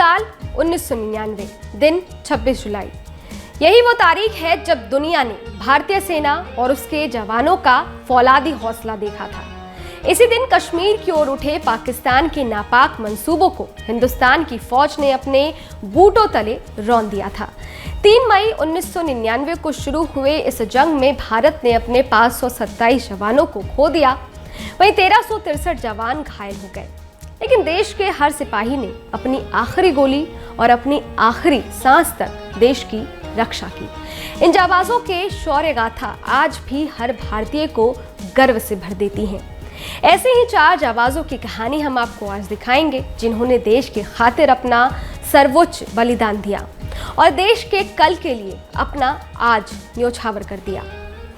साल 1999, दिन 26 जुलाई। यही वो तारीख है जब दुनिया ने भारतीय सेना और उसके जवानों का फौलादी हौसला देखा था। इसी दिन कश्मीर की ओर उठे पाकिस्तान के नापाक मंसूबों को हिंदुस्तान की फौज ने अपने बूटों तले रौंद दिया था। 3 मई 1999 को शुरू हुए इस जंग में भारत ने अपने 527 जवानों को खो दिया, वहीं 1363 जवान घायल हो गए। लेकिन देश के हर सिपाही ने अपनी आखिरी गोली और अपनी आखिरी सांस तक देश की रक्षा की। इन जाबाजों के शौर्य गाथा आज भी हर भारतीय को गर्व से भर देती हैं। ऐसे ही 4 जाबाजों की कहानी हम आपको आज दिखाएंगे, जिन्होंने देश की खातिर अपना सर्वोच्च बलिदान दिया और देश के कल के लिए अपना आज न्योछावर कर दिया।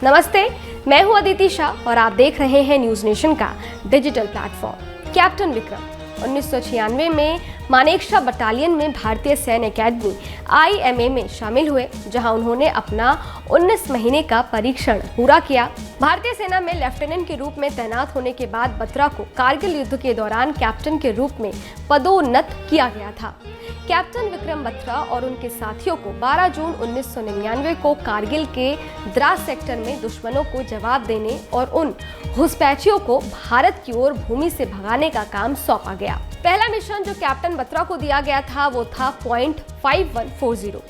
नमस्ते, मैं हूं अदिति शाह और आप देख रहे हैं न्यूज नेशन का डिजिटल प्लेटफॉर्म। कैप्टन विक्रम 1996 में मानेकशॉ बटालियन में भारतीय सैन्य अकेडमी IMA में शामिल हुए, जहां उन्होंने अपना 19 महीने का परीक्षण पूरा किया। भारतीय सेना में लेफ्टिनेंट के रूप में तैनात होने के बाद बत्रा को कारगिल युद्ध के दौरान कैप्टन के रूप में पदोन्नत किया गया था। कैप्टन विक्रम बत्रा और उनके साथियों को 12 जून 1999 को कारगिल के द्रास सेक्टर में दुश्मनों को जवाब देने और उन घुसपैठियों को भारत की ओर भूमि से भगाने का काम सौंपा गया। पहला मिशन जो कैप्टन बत्रा को दिया गया था वो था पॉइंट 5140।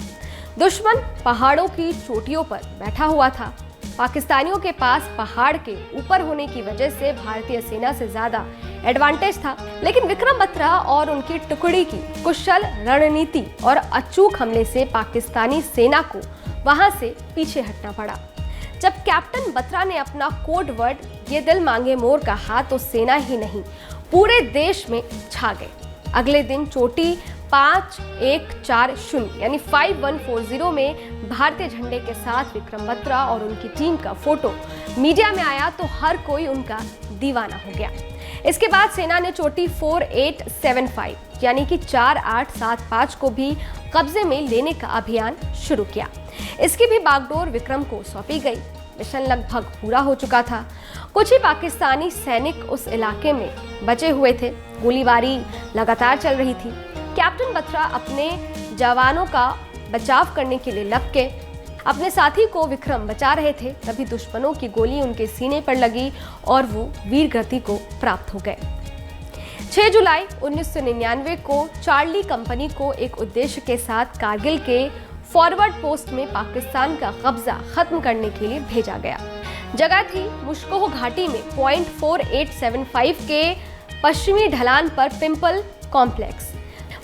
दुश्मन पहाड़ों की चोटियों पर बैठा हुआ था। पाकिस्तानियों के पास पहाड़ के ऊपर होने की वजह से भारतीय सेना से ज्यादा एडवांटेज था, लेकिन विक्रम बत्रा और उनकी टुकड़ी की कुशल रणनीति और अचूक हमले से पाकिस्तानी सेना को वहां से पीछे हटना पड़ा। जब कैप्टन बत्रा ने अपना कोड वर्ड ये दिल मांगे मोर कहा तो सेना ही नहीं पूरे देश में छा गए। अगले दिन चोटी 5140 यानी 5140 में भारतीय झंडे के साथ विक्रम बत्रा और उनकी टीम का फोटो मीडिया में आया तो हर कोई उनका दीवाना हो गया। इसके बाद सेना ने चोटी 4875 यानी कि 4875 को भी कब्जे में लेने का अभियान शुरू किया। इसकी भी बागडोर विक्रम को सौंपी गई। मिशन लगभग पूरा हो चुका था। कुछ ही पाकिस्तानी सैनिक उस इलाके में बचे हुए थे। गोलीबारी लगातार चल रही थी। कैप्टन बत्रा अपने जवानों का बचाव करने के लिए लग के अपने साथी को विक्रम बचा रहे थे, तभी दुश्मनों की गोली उनके सीने पर लगी और वो वीर गति को प्राप्त हो गए। 6 जुलाई 1999 को चार्ली कंपनी को एक उद्देश्य के साथ कारगिल के फॉरवर्ड पोस्ट में पाकिस्तान का कब्जा खत्म करने के लिए भेजा गया। जगह थी मुश्कोह घाटी में पॉइंट 4875 के पश्चिमी ढलान पर पिंपल कॉम्प्लेक्स।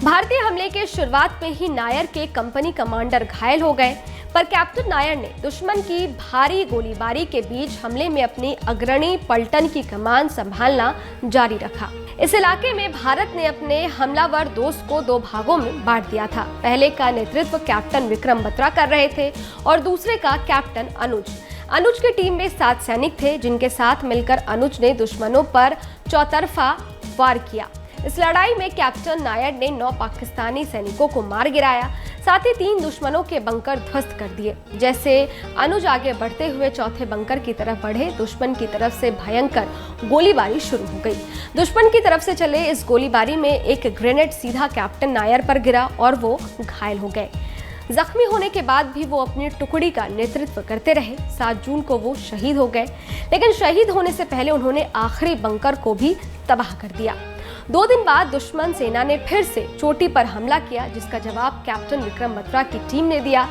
भारतीय हमले के शुरुआत में ही नायर के कंपनी कमांडर घायल हो गए, पर कैप्टन नायर ने दुश्मन की भारी गोलीबारी के बीच हमले में अपनी अग्रणी पलटन की कमान संभालना जारी रखा। इस इलाके में भारत ने अपने हमलावर दोस्त को 2 भागों में बांट दिया था। पहले का नेतृत्व कैप्टन विक्रम बत्रा कर रहे थे और दूसरे का कैप्टन अनुज की टीम में 7 सैनिक थे, जिनके साथ मिलकर अनुज ने दुश्मनों पर चौतरफा वार किया। इस लड़ाई में कैप्टन नायर ने 9 पाकिस्तानी सैनिकों को मार गिराया, साथ ही 3 दुश्मनों के बंकर ध्वस्त कर दिए। जैसे अनुज आगे बढ़ते हुए चौथे बंकर की तरफ बढ़े, दुश्मन की तरफ से भयंकर गोलीबारी शुरू हो गई। दुश्मन की तरफ से चले इस गोलीबारी में एक ग्रेनेड सीधा कैप्टन नायर पर गिरा और वो घायल हो गए। जख्मी होने के बाद भी वो अपनी टुकड़ी का नेतृत्व करते रहे। 7 जून को वो शहीद हो गए, लेकिन शहीद होने से पहले उन्होंने आखिरी बंकर को भी तबाह कर दिया। 2 दिन बाद दुश्मन सेना ने फिर से चोटी पर हमला किया, जिसका जवाब कैप्टन विक्रम बत्रा की टीम ने दिया।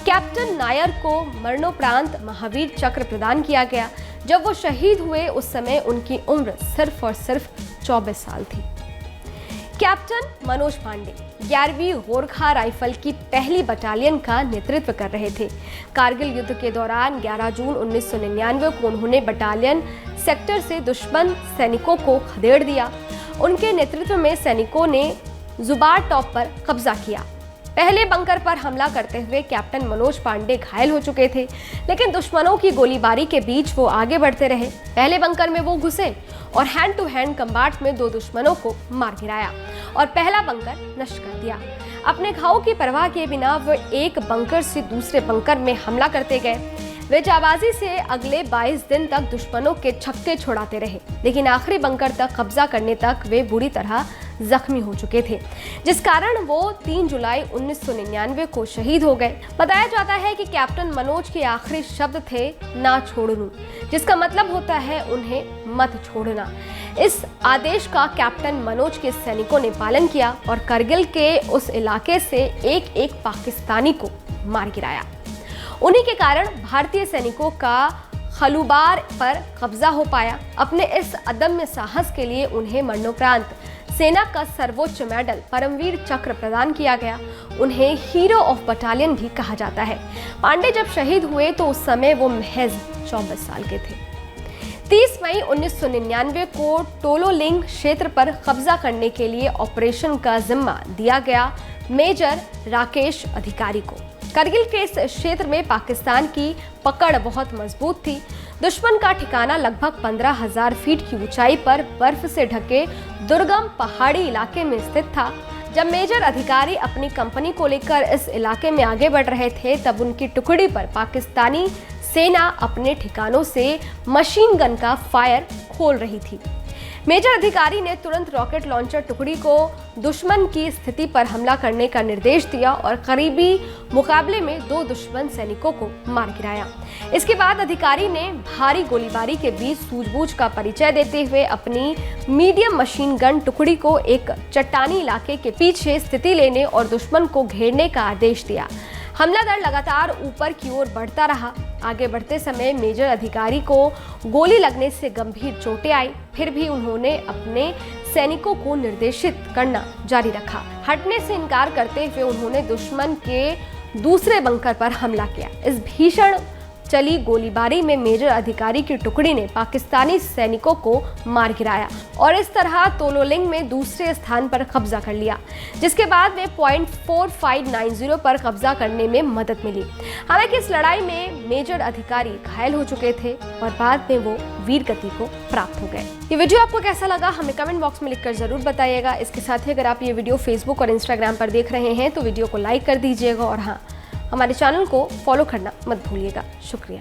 कैप्टन नायर को मरणोपरांत महावीर चक्र प्रदान किया गया। जब वो शहीद हुए उस समय उनकी उम्र सिर्फ और सिर्फ 24 साल थी। कैप्टन मनोज पांडे 11वीं गोरखा राइफल की पहली बटालियन का नेतृत्व कर रहे थे। कारगिल युद्ध के दौरान 11 जून 1999 को उन्होंने बटालियन सेक्टर से दुश्मन सैनिकों को खदेड़ दिया। उनके नेतृत्व में सैनिकों ने जुबार टॉप पर कब्जा किया। पहले बंकर पर हमला करते हुए कैप्टन मनोज पांडे घायल हो चुके थे, लेकिन दुश्मनों की गोलीबारी के बीच वो आगे बढ़ते रहे। पहले बंकर में वो घुसे और हैंड टू हैंड कम्बाट में 2 दुश्मनों को मार गिराया और पहला बंकर नष्ट कर दिया। अपने घावों की परवाह किए बिना वो एक बंकर से दूसरे बंकर में हमला करते गए। वे जाबाजी से अगले 22 दिन तक दुश्मनों के छक्के छोड़ाते रहे, लेकिन आखिरी बंकर तक कब्जा करने तक वे बुरी तरह जख्मी हो चुके थे, जिस कारण वो 3 जुलाई 1999 को शहीद हो गए। बताया जाता है कि कैप्टन मनोज के आखिरी शब्द थे ना छोड़नू, जिसका मतलब होता है उन्हें मत छोड़ना। इस आदेश का कैप्टन मनोज के सैनिकों ने पालन किया और करगिल के उस इलाके से एक एक पाकिस्तानी को मार गिराया। उन्हीं के कारण भारतीय सैनिकों का खलूबार पर कब्जा हो पाया। अपने इस अदम्य साहस के लिए उन्हें मरणोपरांत सेना का सर्वोच्च मेडल परमवीर चक्र प्रदान किया गया। उन्हें हीरो ऑफ बटालियन भी कहा जाता है। पांडे जब शहीद हुए तो उस समय वो महज 24 साल के थे। 30 मई 1999 को टोलोलिंग क्षेत्र पर कब्जा करने के लिए ऑपरेशन का जिम्मा दिया गया मेजर राकेश अधिकारी को। करगिल के इस क्षेत्र में पाकिस्तान की पकड़ बहुत मजबूत थी। दुश्मन का ठिकाना लगभग 15,000 फीट की ऊंचाई पर बर्फ से ढके दुर्गम पहाड़ी इलाके में स्थित था। जब मेजर अधिकारी अपनी कंपनी को लेकर इस इलाके में आगे बढ़ रहे थे, तब उनकी टुकड़ी पर पाकिस्तानी सेना अपने ठिकानों से मशीन गन का फायर खोल रही थी। मेजर अधिकारी ने तुरंत रॉकेट लॉन्चर टुकड़ी को दुश्मन की स्थिति पर हमला करने का निर्देश दिया और करीबी मुकाबले में 2 दुश्मन सैनिकों को मार गिराया। इसके बाद अधिकारी ने भारी गोलीबारी के बीच सूझबूझ का परिचय देते हुए अपनी मीडियम मशीन गन टुकड़ी को एक चट्टानी इलाके के पीछे स्थिति लेने और दुश्मन को घेरने का आदेश दिया। हमला दल लगातार ऊपर की ओर बढ़ता रहा। आगे बढ़ते समय मेजर अधिकारी को गोली लगने से गंभीर चोटें आई, फिर भी उन्होंने अपने सैनिकों को निर्देशित करना जारी रखा। हटने से इनकार करते हुए उन्होंने दुश्मन के दूसरे बंकर पर हमला किया। इस भीषण चली गोलीबारी में मेजर अधिकारी की टुकड़ी ने पाकिस्तानी सैनिकों को मार गिराया और इस तरह टोलोलिंग में दूसरे स्थान पर कब्जा कर लिया, जिसके बाद में पॉइंट 4590 पर कब्जा करने में मदद मिली। हालांकि इस लड़ाई में मेजर अधिकारी घायल हो चुके थे और बाद में वो वीर गति को प्राप्त हो गए। ये वीडियो आपको कैसा लगा हमें कमेंट बॉक्स में लिखकर जरूर बताइएगा। इसके साथ ही अगर आप ये वीडियो फेसबुक और इंस्टाग्राम पर देख रहे हैं तो वीडियो को लाइक कर दीजिएगा और हाँ, हमारे चैनल को फॉलो करना मत भूलिएगा। शुक्रिया।